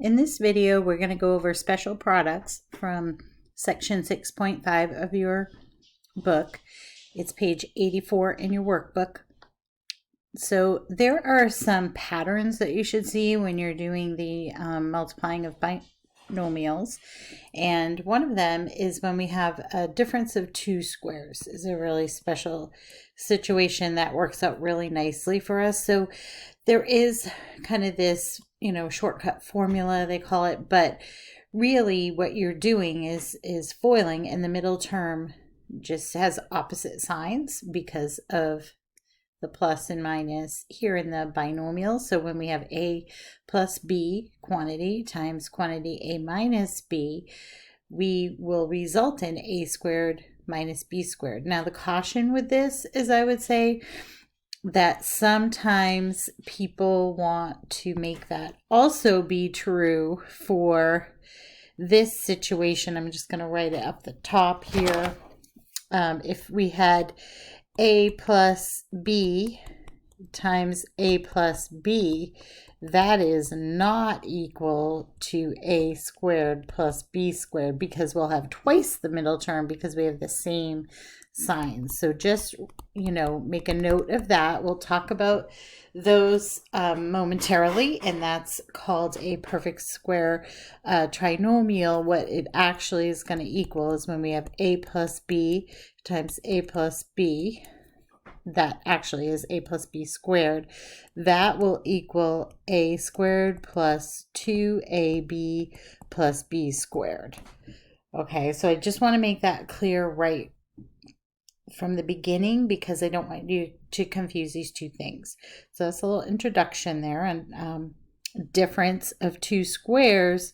In this video, we're going to go over special products from section 6.5 of your book. It's page 84 in your workbook. So there are some patterns that you should see when you're doing the multiplying of binomials. And one of them is when we have a difference of two squares. Is a really special situation that works out really nicely for us. So there is kind of this, shortcut formula, they call it, but really what you're doing is foiling, and the middle term just has opposite signs because of the plus and minus here in the binomial. So when we have a plus b quantity times quantity a minus b, we will result in a squared minus b squared. Now the caution with this is, I would say, that sometimes people want to make that also be true for this situation. I'm just going to write it up the top here. If we had a plus b times a plus b, that is not equal to a squared plus b squared, because we'll have twice the middle term because we have the same signs. So just, make a note of that. We'll talk about those momentarily, and that's called a perfect square trinomial. What it actually is going to equal is when we have a plus b times a plus b, that actually is a plus b squared, that will equal a squared plus 2ab plus b squared. Okay, so I just want to make that clear right from the beginning, because I don't want you to confuse these two things. So that's a little introduction there. And difference of two squares,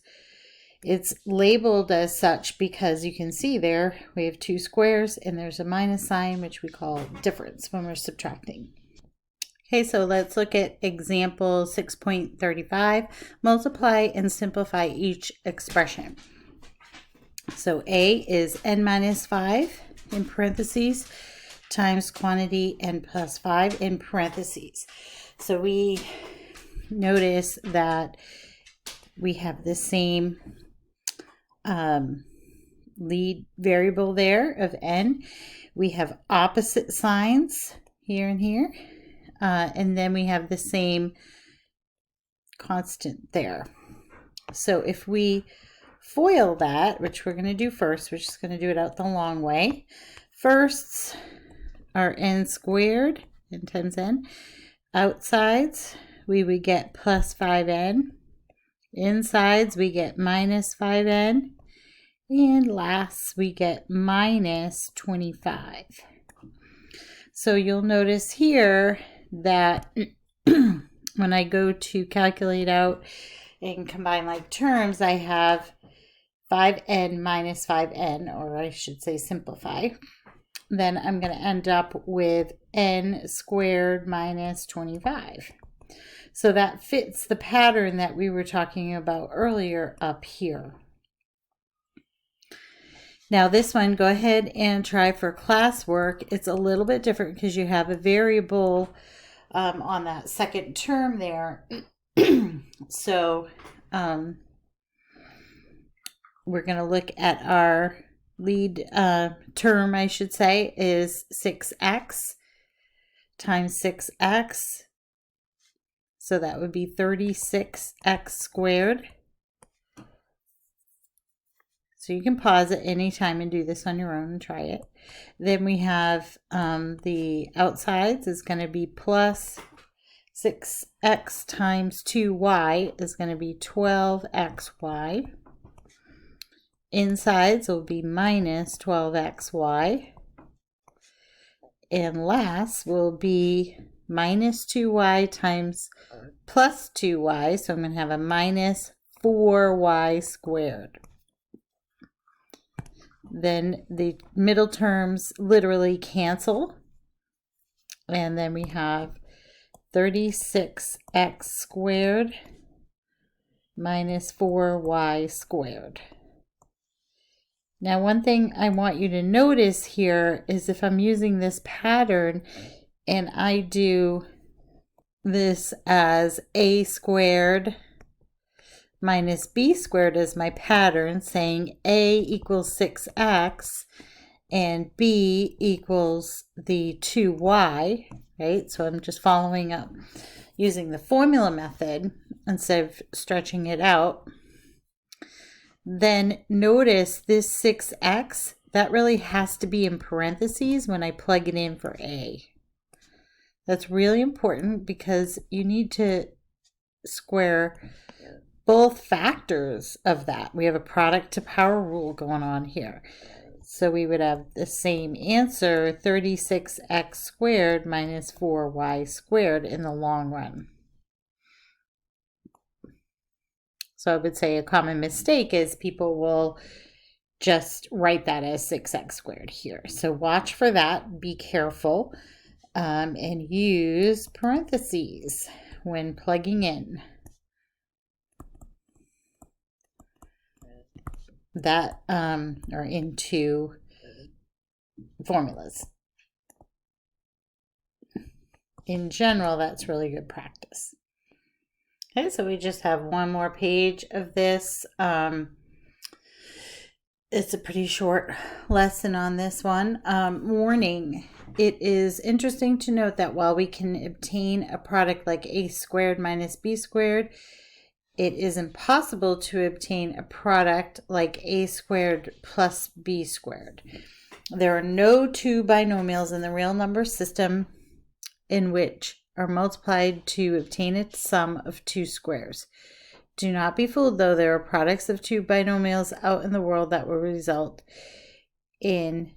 it's labeled as such because you can see there we have two squares and there's a minus sign, which we call difference when we're subtracting. Okay, so let's look at example 6.35. Multiply and simplify each expression. So A is n minus 5 in parentheses times quantity n plus 5 in parentheses. So we notice that we have the same lead variable there of n. We have opposite signs here and here, and then we have the same constant there. So if we FOIL that, which we're going to do first, we're just going to do it out the long way. Firsts are n squared, n times n. Outsides, we would get plus 5n. Insides, we get minus 5n. And last, we get minus 25. So you'll notice here that when I go to calculate out and combine like terms, I have 5n minus 5n, or I should say simplify. Then I'm going to end up with n squared minus 25. So that fits the pattern that we were talking about earlier up here. Now this one, go ahead and try for classwork. It's a little bit different because you have a variable on that second term there. So we're going to look at our lead term, I should say, is 6x times 6x. So that would be 36x squared. So you can pause at any time and do this on your own and try it. Then we have the outsides is going to be plus 6x times 2y is going to be 12xy. Insides will be minus 12xy. And last will be minus 2y times plus 2y. So I'm going to have a minus 4y squared. Then the middle terms literally cancel. And then we have 36x squared minus 4y squared. Now, one thing I want you to notice here is if I'm using this pattern and I do this as a squared minus b squared as my pattern, saying a equals 6x and b equals the 2y, right? So I'm just following up using the formula method instead of stretching it out. Then notice this 6x, that really has to be in parentheses when I plug it in for a. That's really important because you need to square both factors of that. We have a product to power rule going on here. So we would have the same answer, 36x squared minus 4y squared in the long run. So I would say a common mistake is people will just write that as 6x squared here. So watch for that, be careful, and use parentheses when plugging in. That or into formulas. In general, that's really good practice. Okay, so we just have one more page of this. It's a pretty short lesson on this one. Warning, it is interesting to note that while we can obtain a product like a squared minus b squared, it is impossible to obtain a product like a squared plus b squared. There are no two binomials in the real number system in which are multiplied to obtain a sum of two squares. Do not be fooled, though. There are products of two binomials out in the world that will result in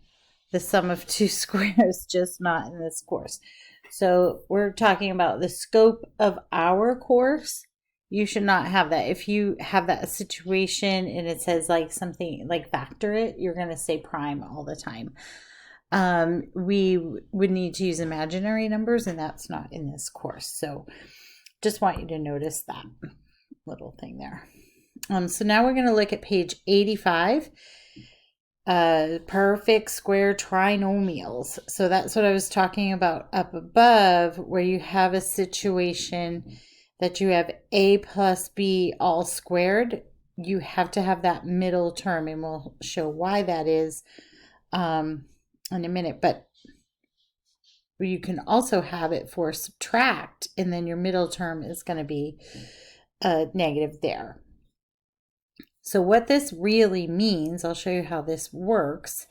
the sum of two squares, just not in this course. So we're talking about the scope of our course. You should not have that. If you have that situation and it says like something like factor it, you're going to say prime all the time. We would need to use imaginary numbers, and that's not in this course. So just want you to notice that little thing there. So now we're going to look at page 85, perfect square trinomials. So that's what I was talking about up above, where you have a situation that you have a plus b all squared. You have to have that middle term, and we'll show why that is in a minute. But you can also have it for subtract, and then your middle term is going to be a negative there. So what this really means, I'll show you how this works,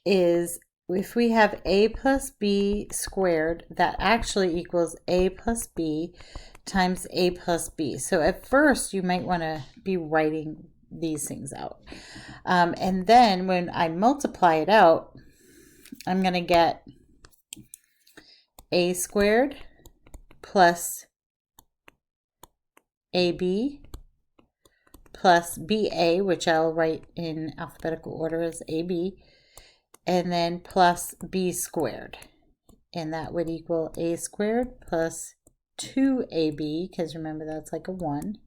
is if we have a plus b squared, that actually equals a plus b times a plus b. So at first you might want to be writing these things out. And then when I multiply it out, I'm going to get a squared plus ab plus ba, which I'll write in alphabetical order as ab, and then plus b squared. And that would equal a squared plus 2ab, because remember that's like a 1,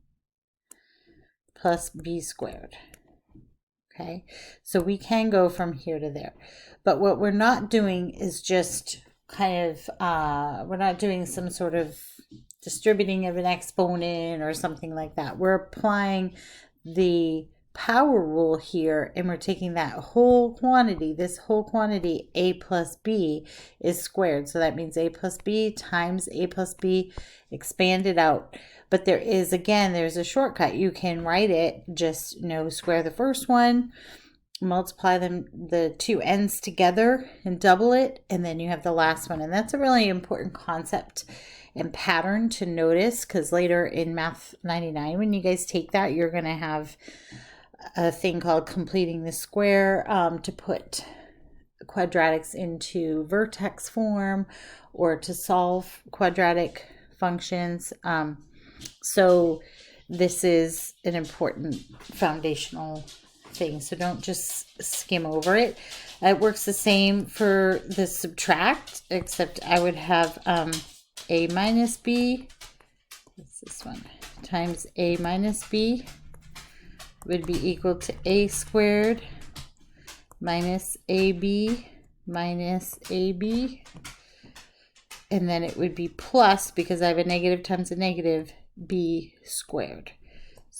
plus b squared. Okay, so we can go from here to there. But what we're not doing is just kind of, we're not doing some sort of distributing of an exponent or something like that. We're applying the power rule here, and we're taking that whole quantity, this whole quantity, a plus b, is squared. So that means a plus b times a plus b expanded out. But there is, again, there's a shortcut. You can write it, just, square the first one, multiply them, the two ends together, and double it, and then you have the last one. And that's a really important concept and pattern to notice, because later in Math 99, when you guys take that, you're going to have a thing called completing the square, to put quadratics into vertex form or to solve quadratic functions. So this is an important foundational thing. So don't just skim over it. It works the same for the subtract, except I would have a minus b, what's this one, times a minus b would be equal to a squared minus ab minus ab, and then it would be plus, because I have a negative times a negative, b squared.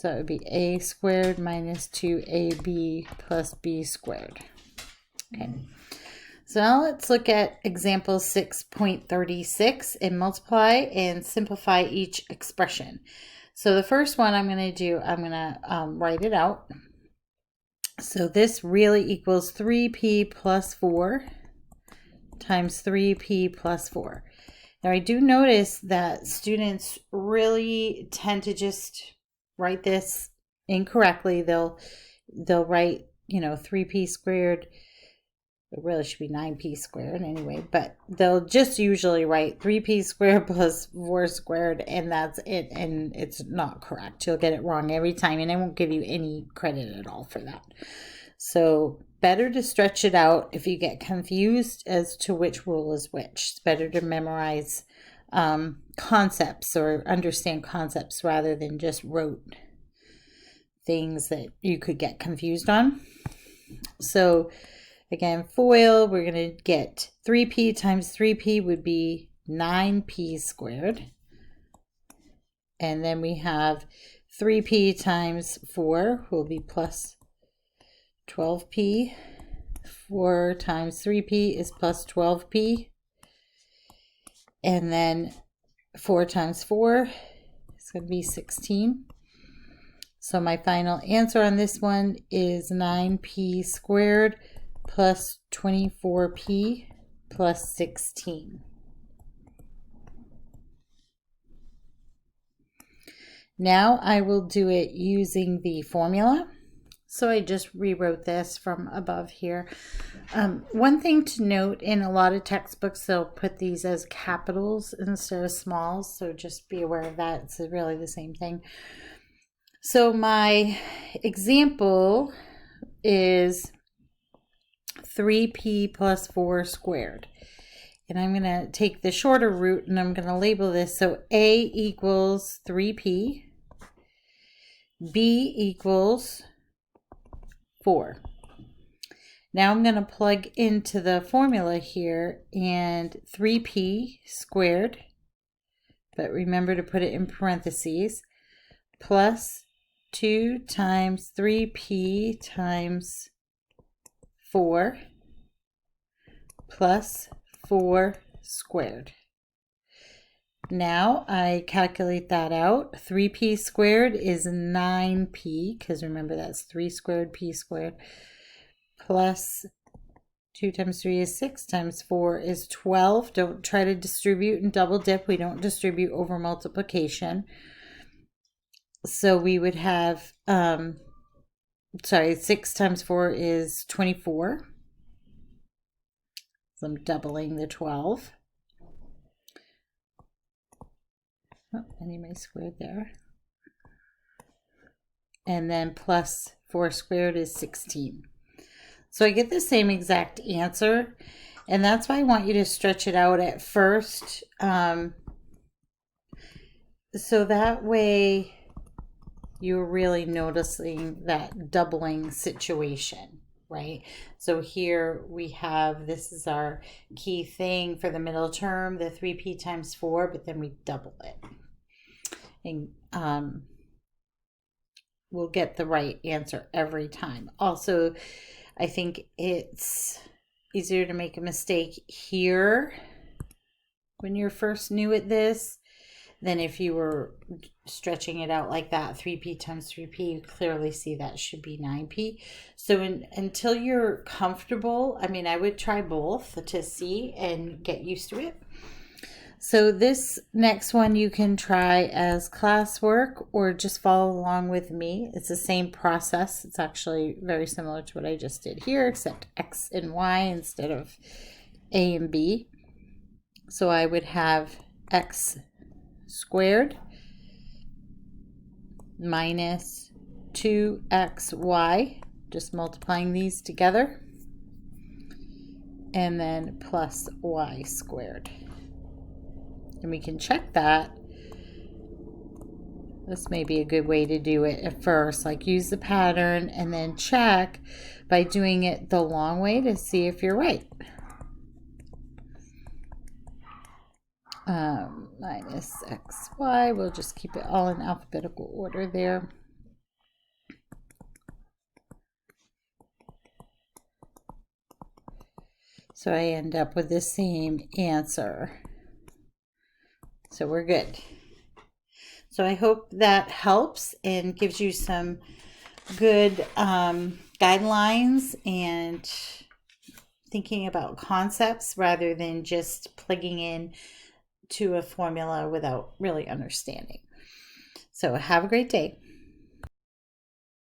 So it would be a squared minus 2ab plus b squared. Okay. So now let's look at example 6.36 and multiply and simplify each expression. So the first one I'm going to do, I'm going to write it out. So this really equals 3p plus 4 times 3p plus 4. Now I do notice that students really tend to just write this incorrectly. They'll write, 3p squared. It really should be 9p squared anyway, but they'll just usually write 3p squared plus 4 squared, and that's it, and it's not correct. You'll get it wrong every time, and I won't give you any credit at all for that. So better to stretch it out if you get confused as to which rule is which. It's better to memorize concepts or understand concepts rather than just rote things that you could get confused on. So again, FOIL, we're going to get 3p times 3p would be 9p squared. And then we have 3p times 4 will be plus 12p. 4 times 3p is plus 12p. And then 4 times 4 is going to be 16. So my final answer on this one is 9p squared plus 24p plus 16. Now I will do it using the formula. So I just rewrote this from above here. One thing to note, in a lot of textbooks, they'll put these as capitals instead of smalls. So just be aware of that. It's really the same thing. So my example is 3p plus 4 squared. And I'm going to take the shorter root and I'm going to label this. So A equals 3p. B equals 4. Now I'm going to plug into the formula here, and 3p squared, but remember to put it in parentheses, plus 2 times 3p times 4 plus 4 squared. Now I calculate that out. 3p squared is 9p, because remember that's 3 squared p squared, plus 2 times 3 is 6 times 4 is 12. Don't try to distribute and double dip. We don't distribute over multiplication. So we would have, 6 times 4 is 24. So I'm doubling the 12. Oh, I need my squared there. And then plus 4 squared is 16. So I get the same exact answer. And that's why I want you to stretch it out at first. So that way you're really noticing that doubling situation, right? So here we have, this is our key thing for the middle term, the 3p times 4, but then we double it. And we'll get the right answer every time. Also, I think it's easier to make a mistake here when you're first new at this than if you were stretching it out like that. 3p times 3p, you clearly see that should be 9p. So until you're comfortable, I mean, I would try both to see and get used to it. So this next one you can try as classwork or just follow along with me. It's the same process. It's actually very similar to what I just did here, except x and y instead of a and b. So I would have x squared minus 2xy, just multiplying these together, and then plus y squared. And we can check that. This may be a good way to do it at first, like use the pattern and then check by doing it the long way to see if you're right. Minus xy, we'll just keep it all in alphabetical order there. So I end up with the same answer. So we're good. So I hope that helps and gives you some good guidelines and thinking about concepts rather than just plugging in to a formula without really understanding. So have a great day.